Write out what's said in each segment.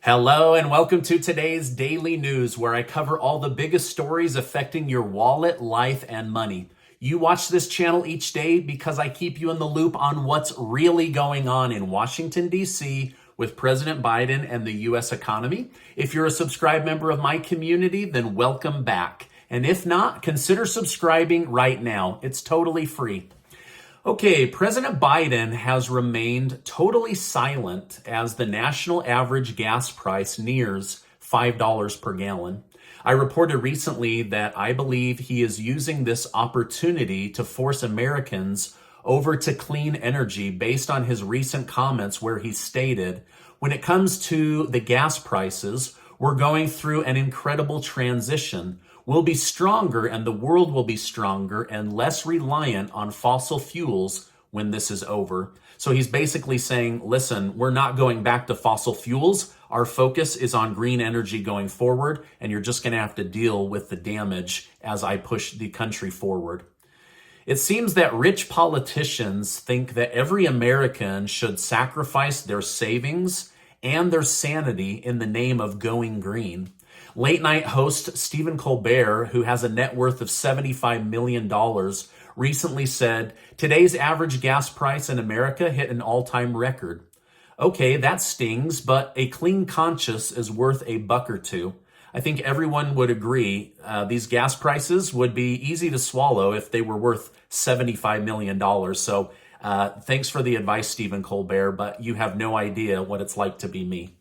Hello and welcome to today's daily news, where I cover all the biggest stories affecting your wallet, life, and money. You watch this channel each day because I keep you in the loop on what's really going on in Washington, D.C. with President Biden and the U.S. economy. If you're a subscribed member of my community, then welcome back. And if not, consider subscribing right now. It's totally free. Okay, President Biden has remained totally silent as the national average gas price nears $5 per gallon. I reported recently that I believe he is using this opportunity to force Americans over to clean energy based on his recent comments where he stated, when it comes to the gas prices, we're going through an incredible transition. We'll be stronger and the world will be stronger and less reliant on fossil fuels when this is over. So he's basically saying, listen, we're not going back to fossil fuels. Our focus is on green energy going forward, and you're just going to have to deal with the damage as I push the country forward. It seems that rich politicians think that every American should sacrifice their savings and their sanity in the name of going green. Late night host Stephen Gardner, who has a net worth of $75 million, recently said, today's average gas price in America hit an all-time record. Okay, that stings, but a clean conscience is worth a buck or two. I think everyone would agree these gas prices would be easy to swallow if they were worth $75 million. So thanks for the advice, Stephen Gardner, but you have no idea what it's like to be me.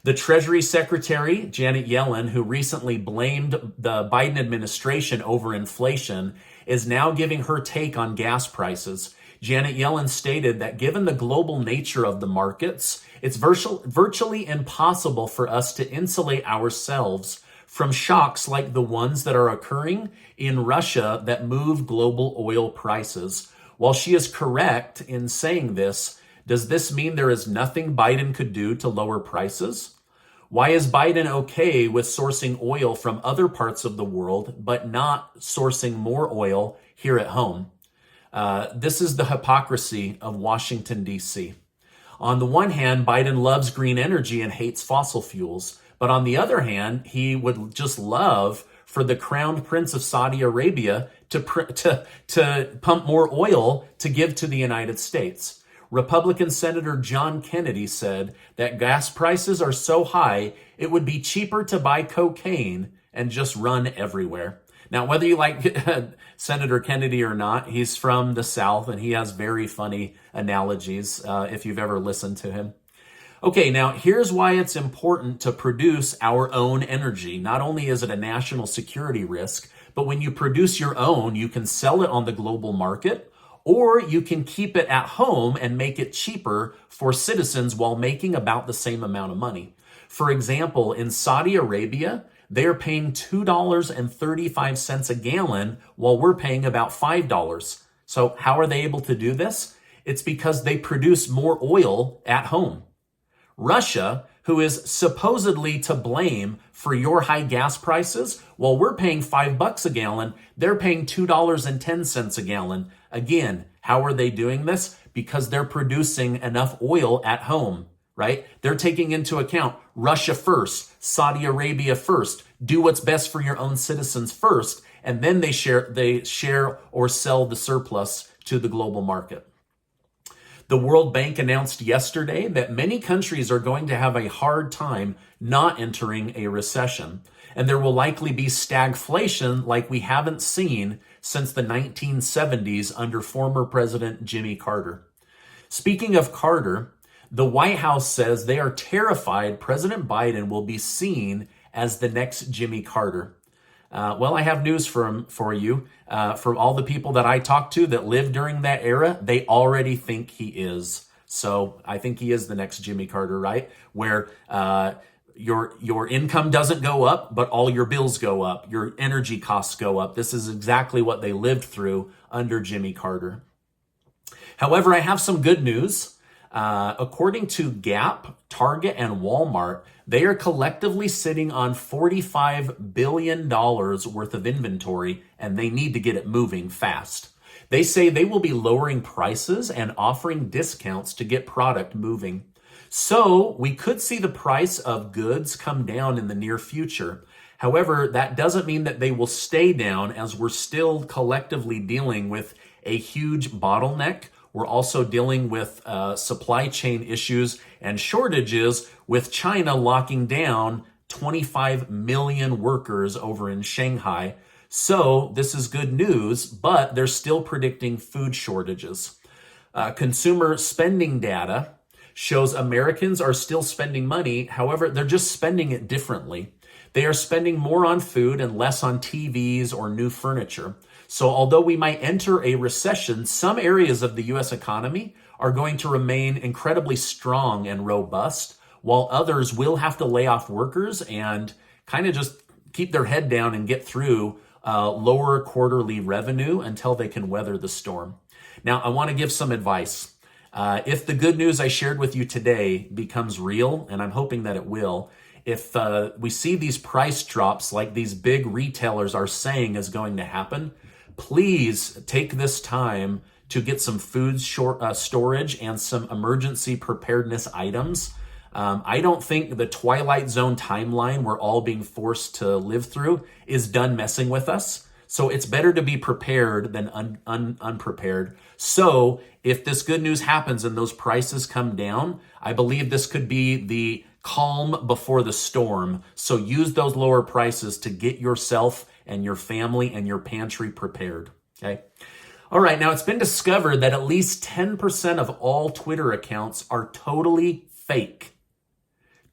The Treasury Secretary, Janet Yellen, who recently blamed the Biden administration over inflation, is now giving her take on gas prices. Janet Yellen stated that given the global nature of the markets, it's virtually impossible for us to insulate ourselves from shocks like the ones that are occurring in Russia that move global oil prices. While she is correct in saying this, does this mean there is nothing Biden could do to lower prices? Why is Biden okay with sourcing oil from other parts of the world, but not sourcing more oil here at home? This is the hypocrisy of Washington, D.C. On the one hand, Biden loves green energy and hates fossil fuels. But on the other hand, he would just love for the crowned prince of Saudi Arabia to pump more oil to give to the United States. Republican Senator John Kennedy said that gas prices are so high, it would be cheaper to buy cocaine and just run everywhere. Now, whether you like Senator Kennedy or not, he's from the South and he has very funny analogies if you've ever listened to him. Okay, now here's why it's important to produce our own energy. Not only is it a national security risk, but when you produce your own, you can sell it on the global market, or you can keep it at home and make it cheaper for citizens while making about the same amount of money. For example, in Saudi Arabia, they're paying $2.35 a gallon while we're paying about $5. So how are they able to do this? It's because they produce more oil at home. Russia, who is supposedly to blame for your high gas prices, while we're paying $5 a gallon, they're paying $2.10 a gallon. Again, how are they doing this? Because they're producing enough oil at home, right? They're taking into account Russia first, Saudi Arabia first. Do what's best for your own citizens first, and then they share or sell the surplus to the global market. The World Bank announced yesterday that many countries are going to have a hard time not entering a recession, and there will likely be stagflation like we haven't seen since the 1970s under former President Jimmy Carter. Speaking of Carter, the White House says they are terrified President Biden will be seen as the next Jimmy Carter. Well, I have news for you. From all the people that I talked to that lived during that era, they already think he is. So I think he is the next Jimmy Carter, right? Where your income doesn't go up, but all your bills go up. Your energy costs go up. This is exactly what they lived through under Jimmy Carter. However, I have some good news. According to Gap, Target, and Walmart, they are collectively sitting on $45 billion worth of inventory, and they need to get it moving fast. They say they will be lowering prices and offering discounts to get product moving. So we could see the price of goods come down in the near future. However, that doesn't mean that they will stay down, as we're still collectively dealing with a huge bottleneck. We're also dealing with supply chain issues and shortages, with China locking down 25 million workers over in Shanghai. So this is good news, but they're still predicting food shortages. Consumer spending data shows Americans are still spending money. However, they're just spending it differently. They are spending more on food and less on TVs or new furniture. So although we might enter a recession, some areas of the US economy are going to remain incredibly strong and robust, while others will have to lay off workers and kind of just keep their head down and get through lower quarterly revenue until they can weather the storm. Now, I want to give some advice. If the good news I shared with you today becomes real, and I'm hoping that it will, if we see these price drops like these big retailers are saying is going to happen, please take this time to get some food storage and some emergency preparedness items. I don't think the Twilight Zone timeline we're all being forced to live through is done messing with us. So it's better to be prepared than unprepared. So if this good news happens and those prices come down, I believe this could be the calm before the storm. So use those lower prices to get yourself and your family and your pantry prepared. Okay. All right. Now, it's been discovered that at least 10% of all Twitter accounts are totally fake.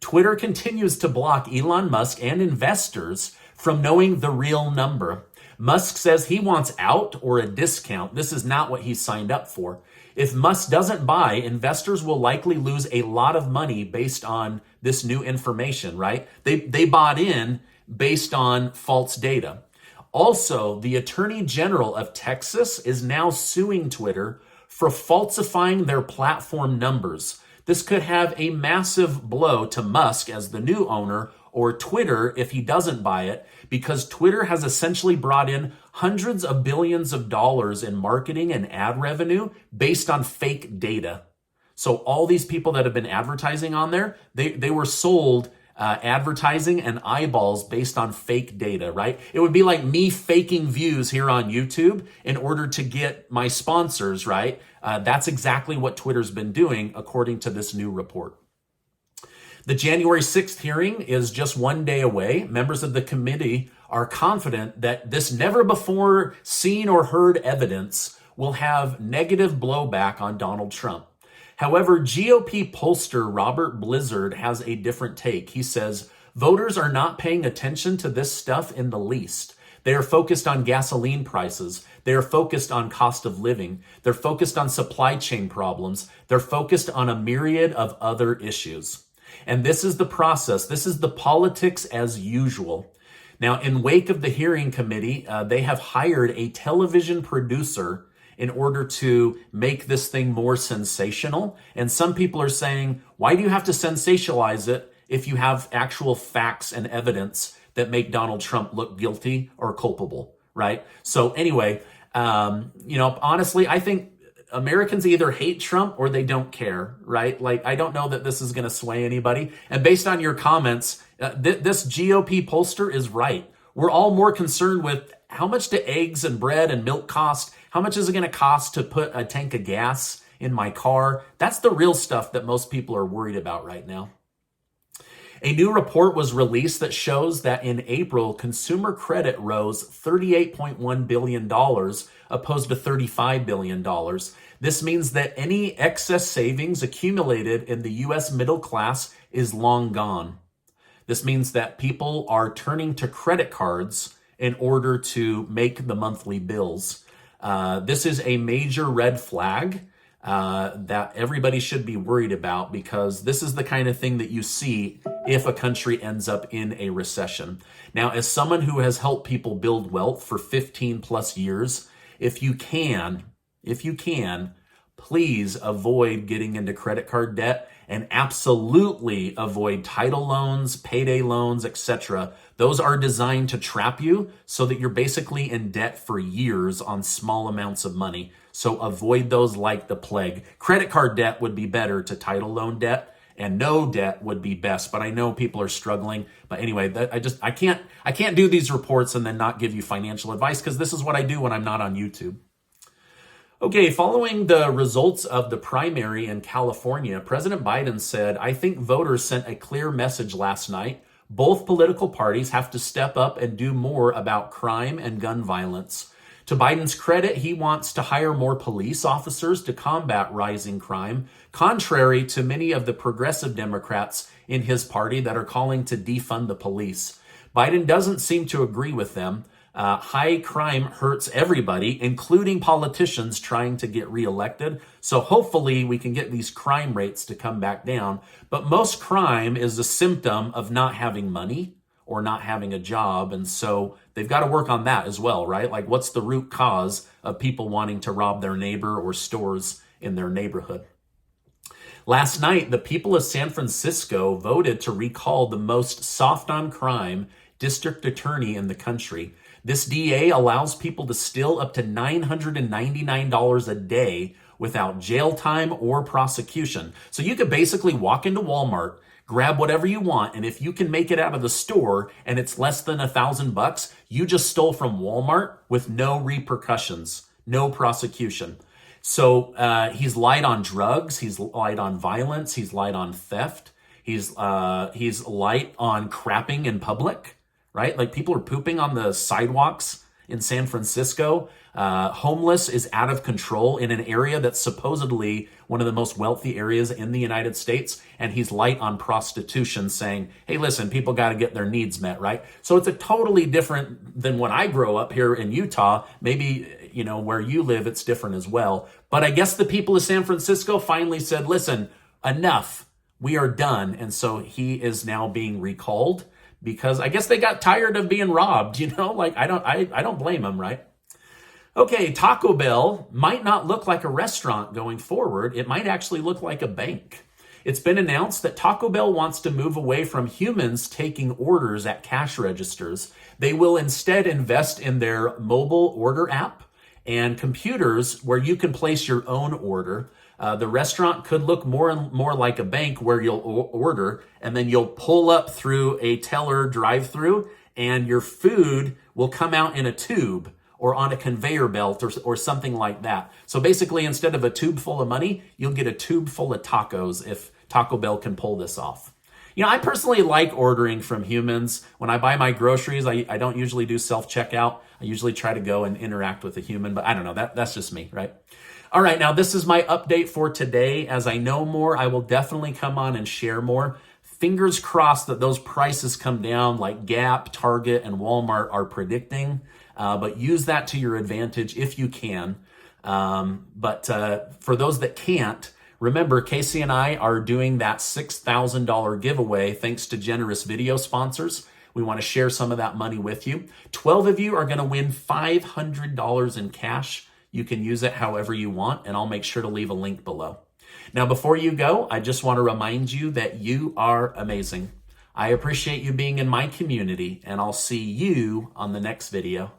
Twitter continues to block Elon Musk and investors from knowing the real number. Musk says he wants out or a discount. This is not what he signed up for. If Musk doesn't buy, investors will likely lose a lot of money based on this new information, right? They bought in based on false data. Also, the Attorney General of Texas is now suing Twitter for falsifying their platform numbers. This could have a massive blow to Musk as the new owner, or Twitter if he doesn't buy it, because Twitter has essentially brought in hundreds of billions of dollars in marketing and ad revenue based on fake data. So all these people that have been advertising on there, they were sold advertising and eyeballs based on fake data, right? It would be like me faking views here on YouTube in order to get my sponsors, right? That's exactly what Twitter's been doing, according to this new report. The January 6th hearing is just one day away. Members of the committee are confident that this never before seen or heard evidence will have negative blowback on Donald Trump. However, GOP pollster Robert Blizzard has a different take. He says, voters are not paying attention to this stuff in the least. They are focused on gasoline prices. They are focused on cost of living. They're focused on supply chain problems. They're focused on a myriad of other issues. And this is the process. This is the politics as usual. Now, in wake of the hearing committee, they have hired a television producer in order to make this thing more sensational. And some people are saying, why do you have to sensationalize it if you have actual facts and evidence that make Donald Trump look guilty or culpable, right? So anyway, honestly, I think Americans either hate Trump or they don't care, right? Like, I don't know that this is going to sway anybody. And based on your comments, this GOP pollster is right. We're all more concerned with how much do eggs and bread and milk cost? How much is it going to cost to put a tank of gas in my car? That's the real stuff that most people are worried about right now. A new report was released that shows that in April, consumer credit rose $38.1 billion opposed to $35 billion. This means that any excess savings accumulated in the U.S. middle class is long gone. This means that people are turning to credit cards in order to make the monthly bills. This is a major red flag that everybody should be worried about, because this is the kind of thing that you see if a country ends up in a recession. Now, as someone who has helped people build wealth for 15 plus years, if you can, please avoid getting into credit card debt, and absolutely avoid title loans, payday loans, etc. Those are designed to trap you so that you're basically in debt for years on small amounts of money. So avoid those like the plague. Credit card debt would be better to title loan debt, and no debt would be best. But I know people are struggling. But anyway, I can't do these reports and then not give you financial advice, because this is what I do when I'm not on YouTube. Okay, following the results of the primary in California, President Biden said, "I think voters sent a clear message last night. Both political parties have to step up and do more about crime and gun violence." To Biden's credit, he wants to hire more police officers to combat rising crime, contrary to many of the progressive Democrats in his party that are calling to defund the police. Biden doesn't seem to agree with them. High crime hurts everybody, including politicians trying to get reelected. So hopefully we can get these crime rates to come back down. But most crime is a symptom of not having money or not having a job. And so they've got to work on that as well, right? Like, what's the root cause of people wanting to rob their neighbor or stores in their neighborhood? Last night, the people of San Francisco voted to recall the most soft on crime district attorney in the country. This DA allows people to steal up to $999 a day without jail time or prosecution. So you could basically walk into Walmart, grab whatever you want, and if you can make it out of the store and it's less than $1,000, you just stole from Walmart with no repercussions, no prosecution. So he's light on drugs, he's light on violence, he's light on theft, he's light on crapping in public. Right? Like, people are pooping on the sidewalks in San Francisco. Homeless is out of control in an area that's supposedly one of the most wealthy areas in the United States. And he's light on prostitution, saying, hey, listen, people got to get their needs met, right? So it's a totally different than when I grow up here in Utah. Maybe, where you live, it's different as well. But I guess the people of San Francisco finally said, listen, enough. We are done. And so he is now being recalled, because I guess they got tired of being robbed, like, I don't blame them, right? Okay, Taco Bell might not look like a restaurant going forward. It might actually look like a bank. It's been announced that Taco Bell wants to move away from humans taking orders at cash registers. They will instead invest in their mobile order app and computers where you can place your own order. The restaurant could look more and more like a bank, where you'll order and then you'll pull up through a teller drive-through and your food will come out in a tube or on a conveyor belt or something like that. So basically, instead of a tube full of money, you'll get a tube full of tacos if Taco Bell can pull this off. I personally like ordering from humans. When I buy my groceries, I don't usually do self-checkout. I usually try to go and interact with a human, but I don't know, that's just me, right? All right, now this is my update for today. As I know more, I will definitely come on and share more. Fingers crossed that those prices come down like Gap, Target, and Walmart are predicting. But use that to your advantage if you can. But for those that can't, remember, Casey and I are doing that $6,000 giveaway thanks to generous video sponsors. We want to share some of that money with you. 12 of you are going to win $500 in cash. You can use it however you want, and I'll make sure to leave a link below. Now, before you go, I just want to remind you that you are amazing. I appreciate you being in my community, and I'll see you on the next video.